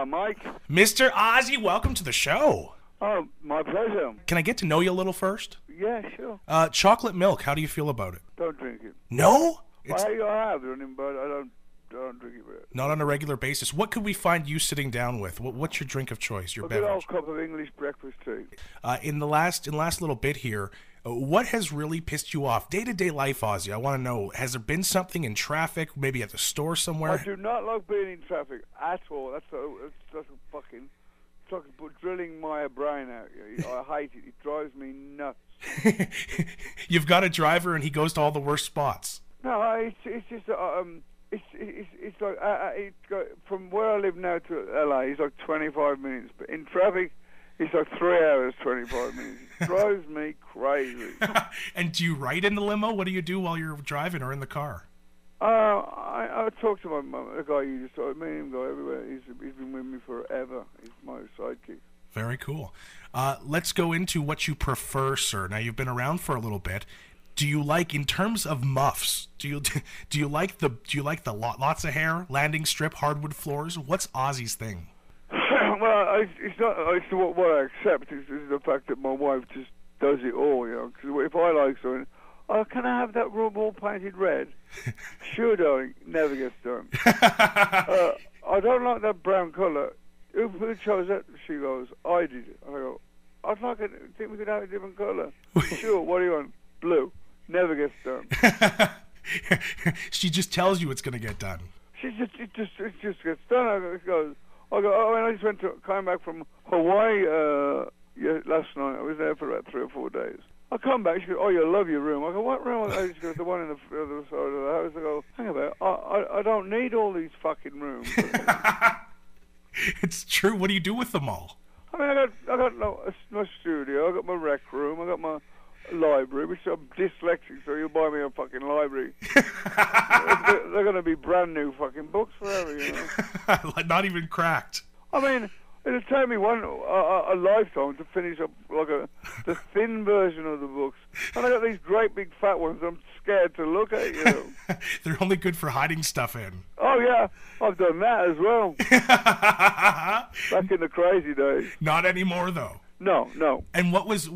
Mike. Mr. Ozzy, welcome to the show. Oh, my pleasure. Can I get to know you a little first? Yeah, sure. Chocolate milk, how do you feel about it? Don't drink it. No? I have it, but I don't drink it. Not on a regular basis. What could we find you sitting down with? What's your drink of choice, your A good beverage? old cup of English breakfast tea. In the last little bit here, what has really pissed you off? Day-to-day life, Ozzy, I want to know, has there been something in traffic, maybe at the store somewhere? I do not like being in traffic at all. That's a fucking... It's like drilling my brain out. I hate it. It drives me nuts. You've got a driver and he goes to all the worst spots. No, it's just it's like from where I live now to LA, it's like 25 minutes. But in traffic, it's like 3 hours, 25 minutes. It drives me crazy. And do you ride in the limo? What do you do while you're driving or in the car? I talk to the guy you just saw. Me and him go everywhere. He's been with me forever. He's my sidekick. Very cool. Let's go into what you prefer, sir. Now you've been around for a little bit. Do you like, in terms of muffs? Do you like the lots of hair, landing strip, hardwood floors? What's Ozzy's thing? Well, it's not. It's what I accept is the fact that my wife just does it all. You know, because if I like something. Oh, can I have that room all painted red? Sure, darling. Never gets done. I don't like that brown colour. Who chose that? She goes, I did it. I go, I'd like it. Think we could have a different colour? Sure. What do you want? Blue. Never gets done. She just tells you it's going to get done. It just gets done. I go. I just came back from Hawaii last night. I was there for about 3 or 4 days. I come back, she goes, oh, you love your room. I go, what room? She goes, the one in the other side of the house. I go, hang about, I don't need all these fucking rooms. It's true. What do you do with them all? I mean, I got my studio, I got my rec room, I got my library, which I'm dyslexic, so you'll buy me a fucking library. They're going to be brand new fucking books forever, you know. Not even cracked. I mean... It'll take me a lifetime to finish up the thin version of the books. And I got these great big fat ones I'm scared to look at, you know. They're only good for hiding stuff in. Oh, yeah. I've done that as well. Back in the crazy days. Not anymore, though. No. And what was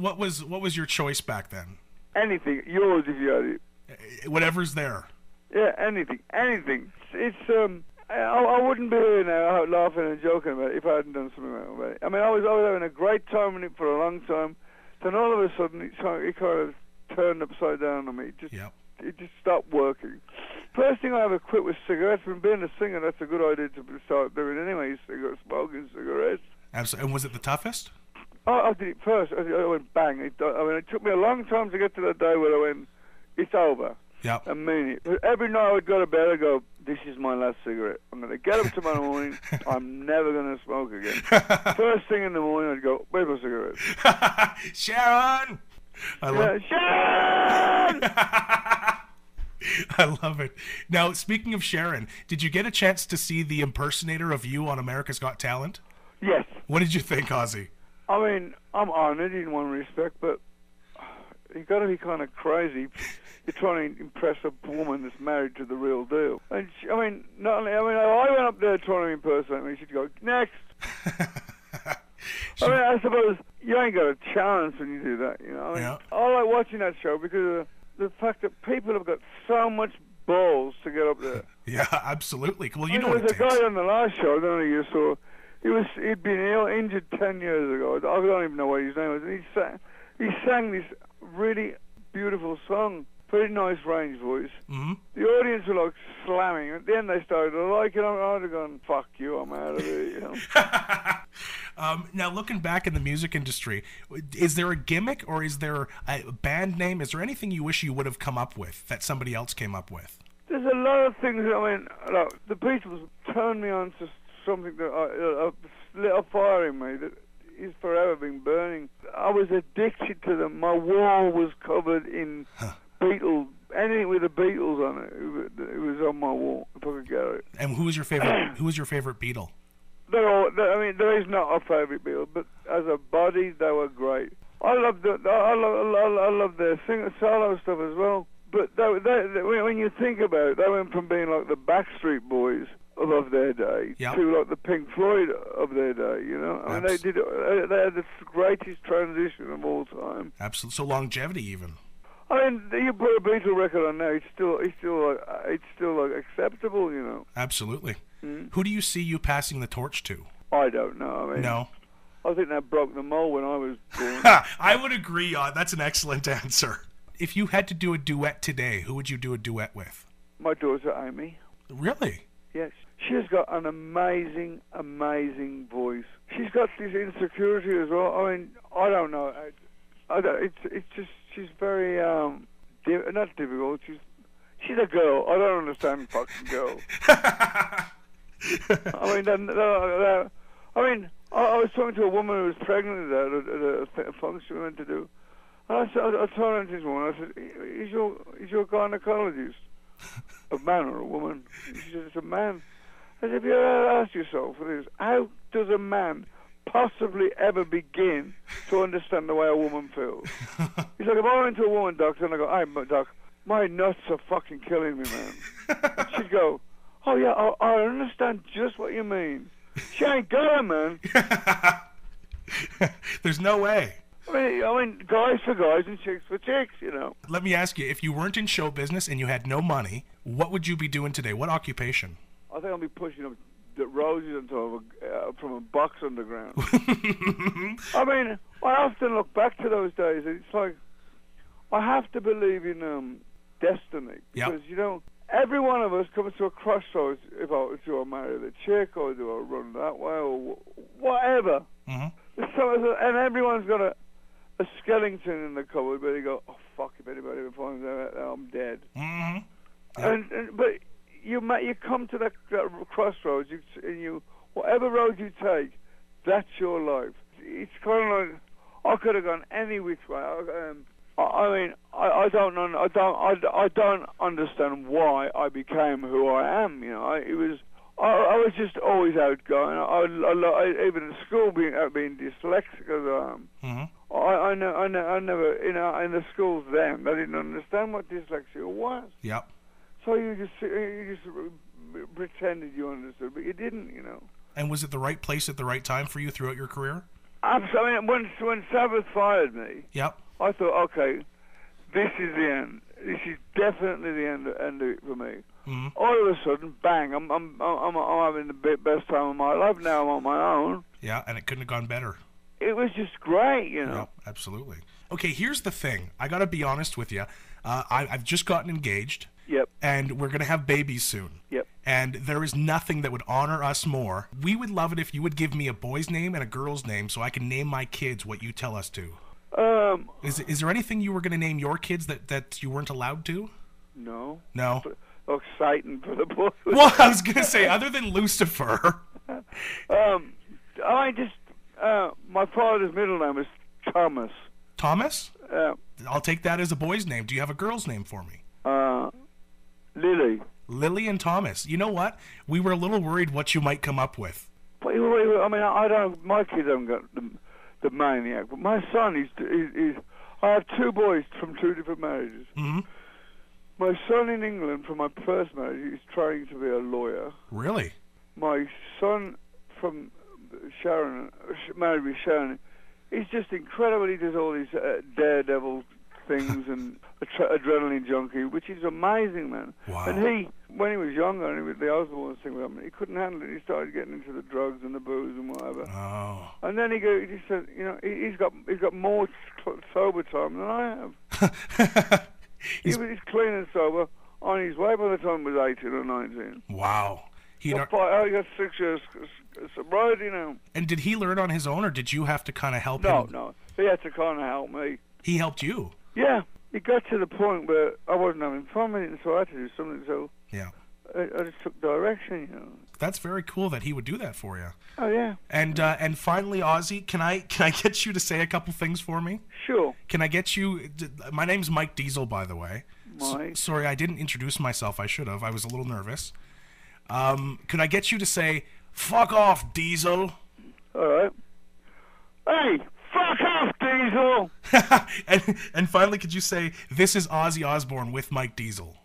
your choice back then? Anything. Yours if you had it. Whatever's there. Yeah, anything. It's, I wouldn't be here now laughing and joking about it if I hadn't done something about it. I mean, I was having a great time in it for a long time. Then all of a sudden, it kind of turned upside down on me. It just stopped working. First thing I ever quit was cigarettes. From being a singer, that's a good idea to start doing anyway, smoking cigarettes. Absolutely. And was it the toughest? I did it first. I went bang. It took me a long time to get to the day where I went, it's over. Yeah. I mean it. But every night I would go to bed, I'd go, this is my last cigarette. I'm going to get up tomorrow morning. I'm never going to smoke again. First thing in the morning, I'd go, where's my cigarette? Sharon! Sharon! I love it. Now, speaking of Sharon, did you get a chance to see the impersonator of you on America's Got Talent? Yes. What did you think, Ozzy? I mean, I'm honored in one respect, but you got to be kind of crazy. You're trying to impress a woman that's married to the real deal. And I went up there trying to impersonate me. She'd go, next. I suppose you ain't got a chance when you do that, you know. I like watching that show because of the fact that people have got so much balls to get up there. Yeah, absolutely. Well, you know what it takes. There was a guy on the last show, I don't know you saw, he'd been injured 10 years ago. I don't even know what his name was. And he sang this really beautiful song. Very nice range voice. Mm-hmm. The audience were like slamming. At the end they started to like it. I'd have gone, fuck you, I'm out of here, you know. Now, looking back in the music industry, is there a gimmick or is there a band name? Is there anything you wish you would have come up with that somebody else came up with? There's a lot of things. I mean, look, the Beatles turned me on to something that lit a fire in me that is forever been burning. I was addicted to them. My wall was covered in... Beatles, anything with the Beatles on it, it was on my wall if I could get it. And who was your favorite? Who was your favorite Beatle? There is not a favorite Beatle, but as a body, they were great. I love their solo stuff as well. But when you think about it, they went from being like the Backstreet Boys of their day Yep. to like the Pink Floyd of their day, you know. I mean, they had the greatest transition of all time. Absolutely. So longevity, even. I mean, you put a Beatle record on now, it's still like acceptable, you know. Absolutely. Who do you see you passing the torch to? I don't know. I mean, No. I think that broke the mold when I was born. I would agree. That's an excellent answer. If you had to do a duet today, who would you do a duet with? My daughter Amy. Really? Yes. She's got an amazing, amazing voice. She's got this insecurity as well. I mean, I don't know. It's just she's very not difficult. She's a girl. I don't understand fucking girls. I was talking to a woman who was pregnant at a function we went to do. And I told her this woman, I said, is your gynecologist a man or a woman? She said, it's a man. I said, have you ever asked yourself this? How does a man possibly ever begin to understand the way a woman feels? He's like, if I went to a woman doctor and I go, hey, doc, my nuts are fucking killing me, man. And she'd go, oh, yeah, I understand just what you mean. She ain't got it, man. There's no way. I mean, guys for guys and chicks for chicks, you know. Let me ask you, if you weren't in show business and you had no money, what would you be doing today? What occupation? I think I'll be pushing up the roses on top of from a box underground. I mean, I often look back to those days, and it's like, I have to believe in destiny. Because, you know, every one of us comes to a crossroads if I marry the chick, or do I run that way, or whatever. And everyone's got a skeleton in the cupboard, but they go, oh, fuck, if anybody ever finds out, I'm dead. But you come to that crossroads, and whatever road you take, that's your life. It's kind of like, I could have gone any which way. I mean, I don't understand why I became who I am. You know, I was just always outgoing. Even in school, being dyslexic as I am. I never, you know, in the schools then, I didn't understand what dyslexia was. Yep. So you just pretended you understood, but you didn't, you know. And was it the right place at the right time for you throughout your career? Absolutely. I mean, when Sabbath fired me, yep, I thought, okay, this is the end. This is definitely the end of it for me. All of a sudden, bang! I'm having the best time of my life now. I'm on my own. Yeah, and it couldn't have gone better. It was just great, you know. Yeah, absolutely. Okay, here's the thing. I got to be honest with you. I've just gotten engaged. Yep. And we're going to have babies soon. Yep. And there is nothing that would honor us more. We would love it if you would give me a boy's name and a girl's name so I can name my kids what you tell us to. Is there anything you were going to name your kids that you weren't allowed to? No. No? Oh, Satan for the boy. Well, I was going to say, other than Lucifer. My father's middle name is Thomas. Thomas? I'll take that as a boy's name. Do you have a girl's name for me? Lily. Lily and Thomas. You know what? We were a little worried what you might come up with. But, I mean, I don't. My kids haven't got the maniac, but my son, he's. I have two boys from two different marriages. My son in England from my first marriage, he's trying to be a lawyer. Really? My son from Sharon, married with Sharon, he's just incredible. He does all these daredevil things and adrenaline junkie, which is amazing, man. Wow. And when he was younger, and the Osborne thing with him, he couldn't handle it. He started getting into the drugs and the booze and whatever. Oh. And then he said, you know, he's got more sober time than I have. He's clean and sober on his way by the time he was 18 or 19. Wow. He got 6 years sobriety now. And did he learn on his own, or did you have to kind of help him? No. He had to kind of help me. He helped you? Yeah. It got to the point where I wasn't having fun with it, and so I had to do something. So yeah, I just took direction, you know. That's very cool that he would do that for you. Oh yeah. And finally, Ozzy, can I get you to say a couple things for me? Sure. Can I get you? My name's Mike Diesel, by the way. Mike. Sorry, I didn't introduce myself. I should have. I was a little nervous. Could I get you to say, "Fuck off, Diesel"? All right. Hey. Fuck off, Diesel! and finally, could you say, "This is Ozzy Osbourne with Mike Diesel"?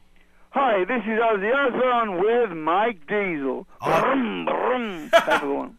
Hi, this is Ozzy Osbourne with Mike Diesel. Brum, brum. Have a good one.